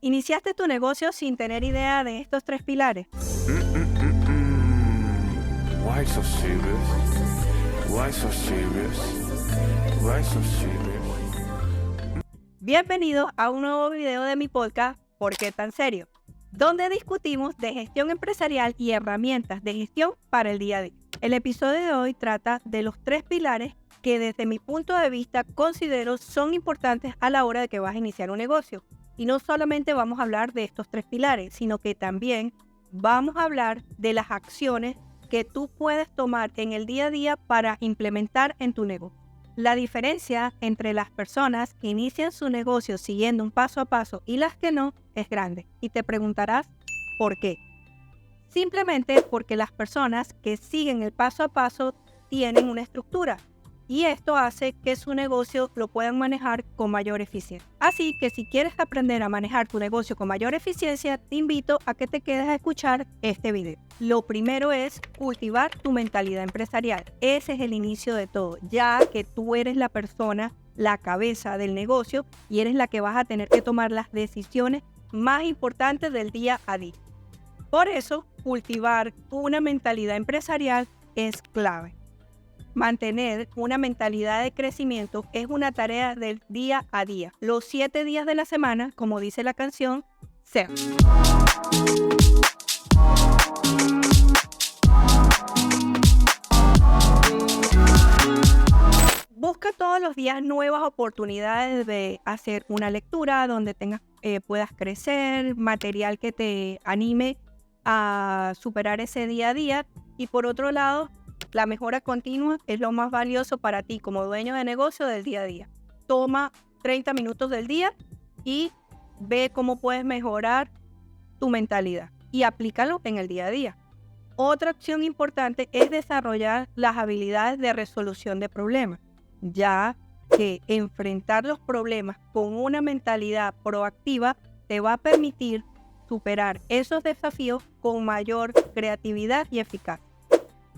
¿Iniciaste tu negocio sin tener idea de estos 3 pilares? Why so serious? Why so serious? Why so serious? Bienvenidos a un nuevo video de mi podcast ¿Por qué tan serio?, donde discutimos de gestión empresarial y herramientas de gestión para el día a día. El episodio de hoy trata de los 3 pilares que desde mi punto de vista considero son importantes a la hora de que vas a iniciar un negocio. Y no solamente vamos a hablar de estos 3 pilares, sino que también vamos a hablar de las acciones que tú puedes tomar en el día a día para implementar en tu negocio. La diferencia entre las personas que inician su negocio siguiendo un paso a paso y las que no es grande. Y te preguntarás, ¿por qué? Simplemente porque las personas que siguen el paso a paso tienen una estructura. Y esto hace que su negocio lo puedan manejar con mayor eficiencia. Así que si quieres aprender a manejar tu negocio con mayor eficiencia, te invito a que te quedes a escuchar este video. Lo primero es cultivar tu mentalidad empresarial. Ese es el inicio de todo, ya que tú eres la persona, la cabeza del negocio y eres la que vas a tener que tomar las decisiones más importantes del día a día. Por eso, cultivar una mentalidad empresarial es clave. Mantener una mentalidad de crecimiento es una tarea del día a día. Los 7 días de la semana, como dice la canción, sean. Busca todos los días nuevas oportunidades de hacer una lectura donde puedas crecer, material que te anime a superar ese día a día. Y por otro lado, la mejora continua es lo más valioso para ti como dueño de negocio del día a día. Toma 30 minutos del día y ve cómo puedes mejorar tu mentalidad y aplícalo en el día a día. Otra opción importante es desarrollar las habilidades de resolución de problemas, ya que enfrentar los problemas con una mentalidad proactiva te va a permitir superar esos desafíos con mayor creatividad y eficacia.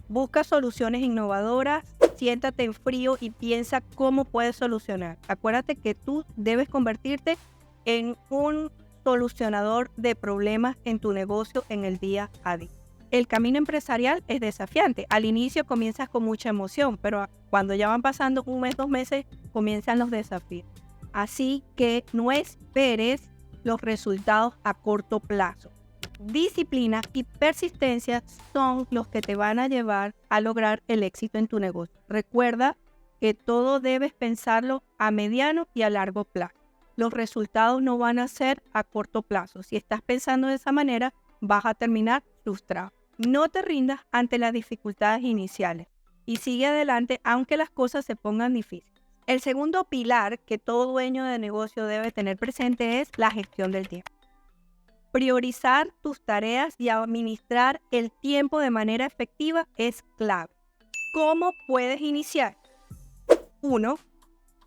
Busca soluciones innovadoras, siéntate en frío y piensa cómo puedes solucionar. Acuérdate que tú debes convertirte en un solucionador de problemas en tu negocio en el día a día. El camino empresarial es desafiante. Al inicio comienzas con mucha emoción, pero cuando ya van pasando 1 mes, 2 meses, comienzan los desafíos. Así que no esperes los resultados a corto plazo. Disciplina y persistencia son los que te van a llevar a lograr el éxito en tu negocio. Recuerda que todo debes pensarlo a mediano y a largo plazo. Los resultados no van a ser a corto plazo. Si estás pensando de esa manera, vas a terminar frustrado. No te rindas ante las dificultades iniciales y sigue adelante aunque las cosas se pongan difíciles. El segundo pilar que todo dueño de negocio debe tener presente es la gestión del tiempo. Priorizar tus tareas y administrar el tiempo de manera efectiva es clave. ¿Cómo puedes iniciar? 1.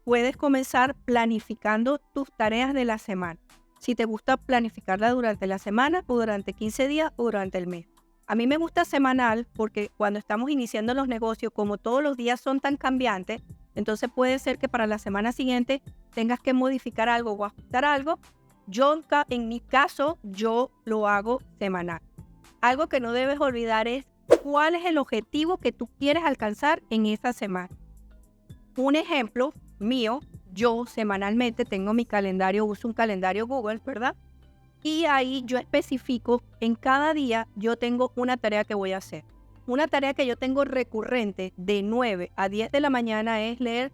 Puedes comenzar planificando tus tareas de la semana. Si te gusta planificarla durante la semana o durante 15 días o durante el mes. A mí me gusta semanal porque cuando estamos iniciando los negocios, como todos los días son tan cambiantes, entonces puede ser que para la semana siguiente tengas que modificar algo o ajustar algo. En mi caso, yo lo hago semanal. Algo que no debes olvidar es cuál es el objetivo que tú quieres alcanzar en esa semana. Un ejemplo mío, yo semanalmente tengo mi calendario, uso un calendario Google, ¿verdad? Y ahí yo especifico, en cada día yo tengo una tarea que voy a hacer. Una tarea que yo tengo recurrente de 9 a 10 de la mañana es leer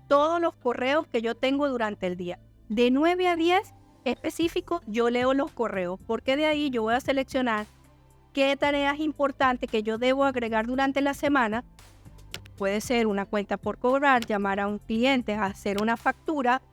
todos los correos que yo tengo durante el día. De 9 a 10 específico, yo leo los correos, porque de ahí yo voy a seleccionar qué tareas importantes que yo debo agregar durante la semana. Puede ser una cuenta por cobrar, llamar a un cliente, hacer una factura,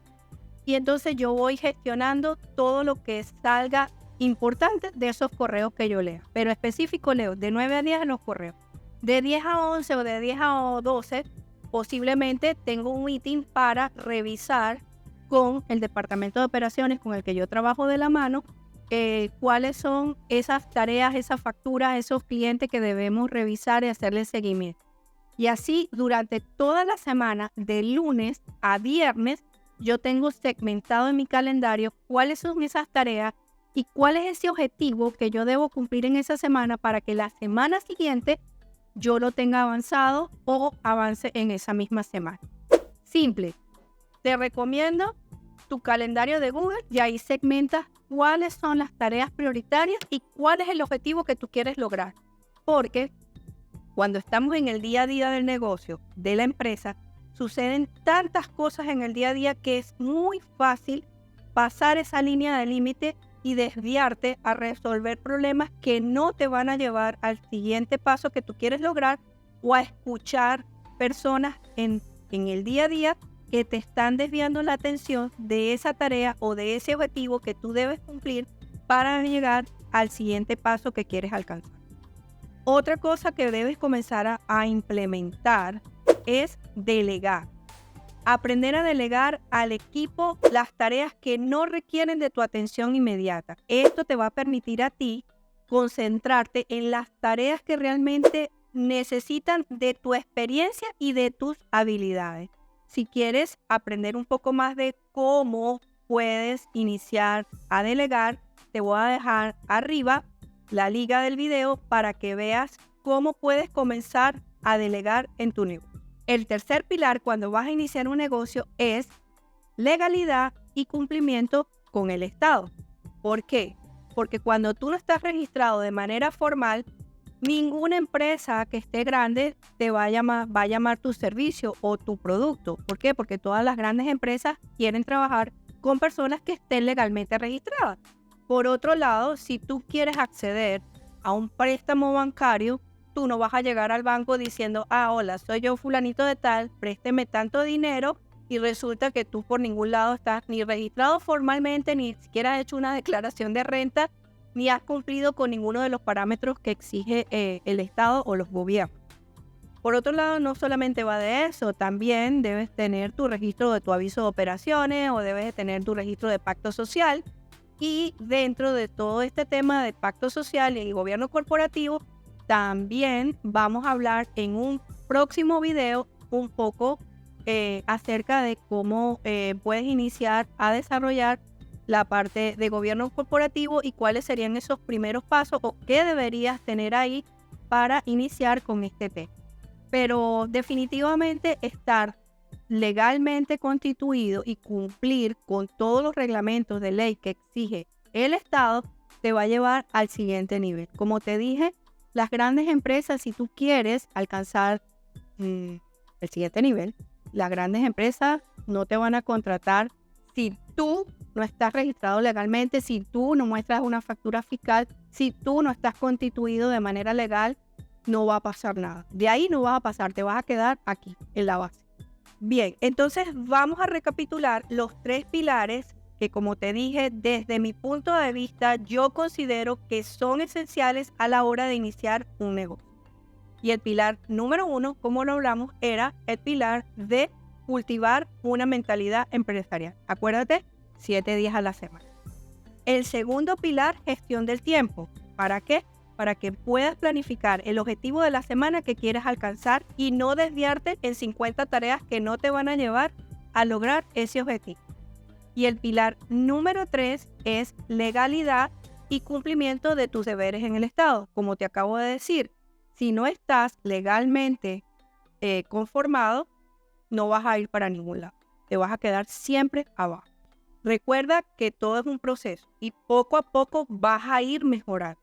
y entonces yo voy gestionando todo lo que salga importante de esos correos que yo leo. Pero específico leo de 9 a 10 en los correos. De 10 a 11 o de 10 a 12, posiblemente tengo un meeting para revisar con el departamento de operaciones con el que yo trabajo de la mano, cuáles son esas tareas, esas facturas, esos clientes que debemos revisar y hacerle seguimiento. Y así durante toda la semana, de lunes a viernes, yo tengo segmentado en mi calendario cuáles son esas tareas y cuál es ese objetivo que yo debo cumplir en esa semana para que la semana siguiente yo lo tenga avanzado o avance en esa misma semana. Simple. Te recomiendo tu calendario de Google y ahí segmentas cuáles son las tareas prioritarias y cuál es el objetivo que tú quieres lograr. Porque cuando estamos en el día a día del negocio, de la empresa, suceden tantas cosas en el día a día que es muy fácil pasar esa línea de límite y desviarte a resolver problemas que no te van a llevar al siguiente paso que tú quieres lograr o a escuchar personas en el día a día que te están desviando la atención de esa tarea o de ese objetivo que tú debes cumplir para llegar al siguiente paso que quieres alcanzar. Otra cosa que debes comenzar a implementar es delegar. Aprender a delegar al equipo las tareas que no requieren de tu atención inmediata. Esto te va a permitir a ti concentrarte en las tareas que realmente necesitan de tu experiencia y de tus habilidades. Si quieres aprender un poco más de cómo puedes iniciar a delegar, te voy a dejar arriba la liga del video para que veas cómo puedes comenzar a delegar en tu negocio. El tercer pilar cuando vas a iniciar un negocio es legalidad y cumplimiento con el Estado. ¿Por qué? Porque cuando tú no estás registrado de manera formal, ninguna empresa que esté grande te va a llamar tu servicio o tu producto. ¿Por qué? Porque todas las grandes empresas quieren trabajar con personas que estén legalmente registradas. Por otro lado, si tú quieres acceder a un préstamo bancario, tú no vas a llegar al banco diciendo, hola, soy yo fulanito de tal, présteme tanto dinero, y resulta que tú por ningún lado estás ni registrado formalmente, ni siquiera has hecho una declaración de renta, ni has cumplido con ninguno de los parámetros que exige el Estado o los gobiernos. Por otro lado, no solamente va de eso, también debes tener tu registro de tu aviso de operaciones o debes de tener tu registro de pacto social. Y dentro de todo este tema de pacto social y gobierno corporativo, también vamos a hablar en un próximo video un poco acerca de cómo puedes iniciar a desarrollar la parte de gobierno corporativo y cuáles serían esos primeros pasos o qué deberías tener ahí para iniciar con este tema. Pero definitivamente estar legalmente constituido y cumplir con todos los reglamentos de ley que exige el Estado te va a llevar al siguiente nivel. Como te dije, las grandes empresas, si tú quieres alcanzar el siguiente nivel, las grandes empresas no te van a contratar si tú no estás registrado legalmente, si tú no muestras una factura fiscal, si tú no estás constituido de manera legal, no va a pasar nada. De ahí no vas a pasar, te vas a quedar aquí, en la base. Bien, entonces vamos a recapitular los 3 pilares que, como te dije, desde mi punto de vista, yo considero que son esenciales a la hora de iniciar un negocio. Y el pilar número 1, como lo hablamos, era el pilar de cultivar una mentalidad empresarial. Acuérdate, 7 días a la semana. El segundo pilar, gestión del tiempo. ¿Para qué? Para que puedas planificar el objetivo de la semana que quieres alcanzar y no desviarte en 50 tareas que no te van a llevar a lograr ese objetivo. Y el pilar número 3 es legalidad y cumplimiento de tus deberes en el Estado. Como te acabo de decir, si no estás legalmente conformado, no vas a ir para ningún lado. Te vas a quedar siempre abajo. Recuerda que todo es un proceso y poco a poco vas a ir mejorando.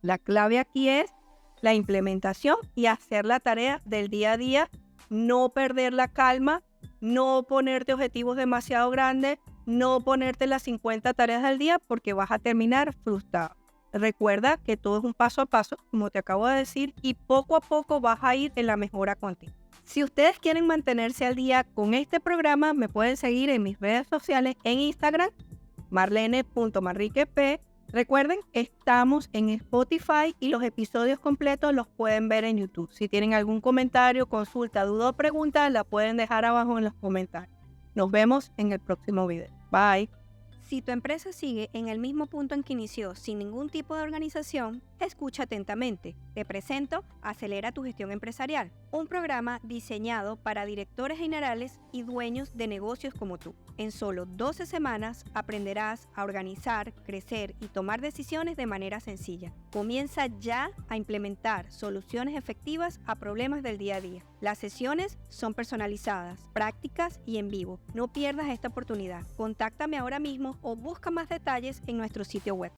La clave aquí es la implementación y hacer la tarea del día a día, no perder la calma, no ponerte objetivos demasiado grandes, no ponerte las 50 tareas al día porque vas a terminar frustrado. Recuerda que todo es un paso a paso, como te acabo de decir, y poco a poco vas a ir en la mejora continua. Si ustedes quieren mantenerse al día con este programa, me pueden seguir en mis redes sociales en Instagram, marlene.manriquep. Recuerden, estamos en Spotify y los episodios completos los pueden ver en YouTube. Si tienen algún comentario, consulta, duda o pregunta, la pueden dejar abajo en los comentarios. Nos vemos en el próximo video. Bye. Si tu empresa sigue en el mismo punto en que inició, sin ningún tipo de organización, escucha atentamente. Te presento Acelera tu gestión empresarial, un programa diseñado para directores generales y dueños de negocios como tú. En solo 12 semanas aprenderás a organizar, crecer y tomar decisiones de manera sencilla. Comienza ya a implementar soluciones efectivas a problemas del día a día. Las sesiones son personalizadas, prácticas y en vivo. No pierdas esta oportunidad. Contáctame ahora mismo o busca más detalles en nuestro sitio web.